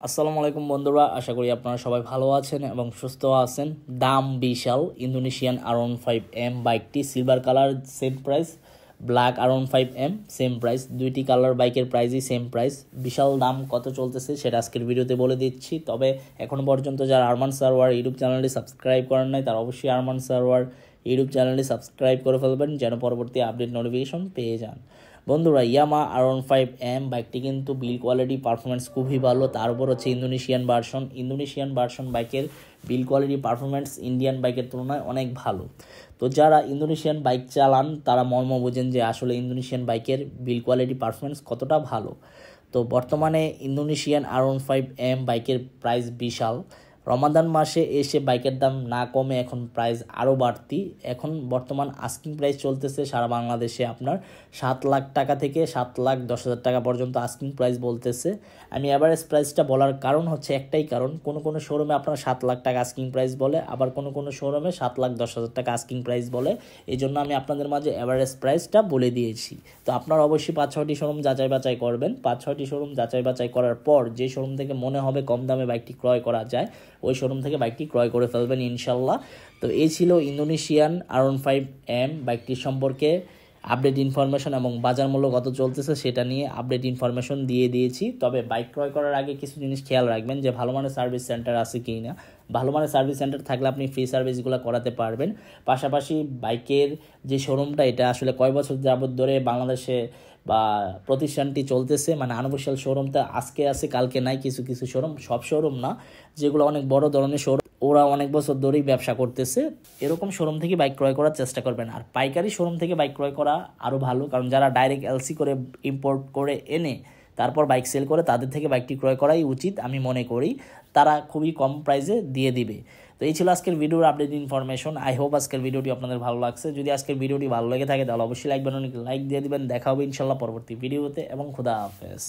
আসসালামু আলাইকুম বন্ধুরা, আশা করি আপনারা সবাই ভালো আছেন এবং সুস্থ আছেন। দাম বিশাল। ইন্দোনেশিয়ান R15M বাইকটি silver colour, same price. Black R15M same price. দুইটি কালার বাইকের প্রাইসই সেম প্রাইস। বিশাল দাম কত চলতেছে সেটা আজকের ভিডিওতে বলে দিচ্ছি। তবে এখনও পর্যন্ত যারা আরমান সারোয়ার ইউটিউব চ্যানেলটি সাবস্ক্রাইব করেন নাই তারা অবশ্যই আরমান সারোয়ার ইউটিউব চ্যানেলটি সাবস্ক্রাইব করে ফেলবেন যেন পরবর্তী আপডেট নোটিফিকেশন পেয়ে যান। বন্ধুরা, ইয়ামা R15M বাইকটি কিন্তু বিল্ড কোয়ালিটি পারফরমেন্স খুবই ভালো। তার উপর হচ্ছে ইন্দোনেশিয়ান ভার্সন বাইকের বিল্ড কোয়ালিটি পারফরমেন্স ইন্ডিয়ান বাইকের তুলনায় অনেক ভালো। তো যারা ইন্দোনেশিয়ান বাইক চালান তারা মর্ম বোঝেন যে আসলে ইন্দোনেশিয়ান বাইকের বিল্ড কোয়ালিটি পারফরমেন্স কতটা ভালো। তো বর্তমানে ইন্দোনেশিয়ান R15M বাইকের প্রাইস বিশাল। রমাদান মাসে এসে বাইকের দাম না কমে এখন প্রাইস আরও বাড়তি। এখন বর্তমান আস্কিং প্রাইস চলতেছে সারা বাংলাদেশে আপনার 7 লাখ টাকা থেকে 7,10,000 টাকা পর্যন্ত আস্কিং প্রাইস বলতেছে। আমি অ্যাভারেজ প্রাইসটা বলার কারণ হচ্ছে একটাই কারণ, কোনো শোরুমে আপনার 7 লাখ টাকা আস্কিং প্রাইস বলে, আবার কোনো শোরুমে 7,10,000 টাকা আস্কিং প্রাইস বলে। এই জন্য আমি আপনাদের মাঝে অ্যাভারেজ প্রাইসটা বলে দিয়েছি। তো আপনারা অবশ্যই 5-6টি শোরুম যাচাই বাছাই করবেন। 5-6টি শোরুম যাচাই বাছাই করার পর যে শোরুম থেকে মনে হবে কম দামে বাইকটি ক্রয় করা যায় ওই শোরুম থেকে বাইকটি ক্রয় করে ফেলবেন ইনশাল্লাহ। তো এই ছিল ইন্দোনেশিয়ান R15M বাইকটির সম্পর্কে আপডেট ইনফরমেশন এবং বাজার মূল্য কত চলতেছে সেটা নিয়ে আপডেট ইনফরমেশন দিয়ে দিয়েছি। তবে বাইক ক্রয় করার আগে কিছু জিনিস খেয়াল রাখবেন যে ভালো মানের সার্ভিস সেন্টার আছে কি না। ভালো মানের সার্ভিস সেন্টার থাকলে আপনি ফ্রি সার্ভিসগুলো করাতে পারবেন। পাশাপাশি বাইকের যে শোরুমটা এটা আসলে কয় বছর যাবত ধরে বাংলাদেশে বা প্রতিষ্ঠানটি চলতেছে, মানে আনঅফিশিয়াল শোরুমটা আজকে আছে কালকে নাই। কিছু কিছু শোরুম, সব শোরুম না, যেগুলো অনেক বড় ধরনের শোরুম ওরা অনেক বছর ধরেই ব্যবসা করতেছে, এরকম শোরুম থেকে বাইক ক্রয় করার চেষ্টা করবেন। আর পাইকারি শোরুম থেকে বাইক ক্রয় করা আরও ভালো, কারণ যারা ডাইরেক্ট এলসি করে ইম্পোর্ট করে এনে তারপর বাইক সেল করে তাদের থেকে বাইকটি ক্রয় করাই উচিত আমি মনে করি। তারা খুবই কম প্রাইসে দিয়ে দিবে। তো এই ছিল আজকের ভিডিওর আপডেট ইনফরমেশন। আই হোপ আজকের ভিডিওটি আপনাদের ভালো লাগছে। যদি আজকের ভিডিওটি ভালো লেগে থাকে তাহলে অবশ্যই লাইক দিয়ে দিবেন। দেখা হবে ইনশাল্লাহ পরবর্তী ভিডিওতে এবং খুদা হাফেজ।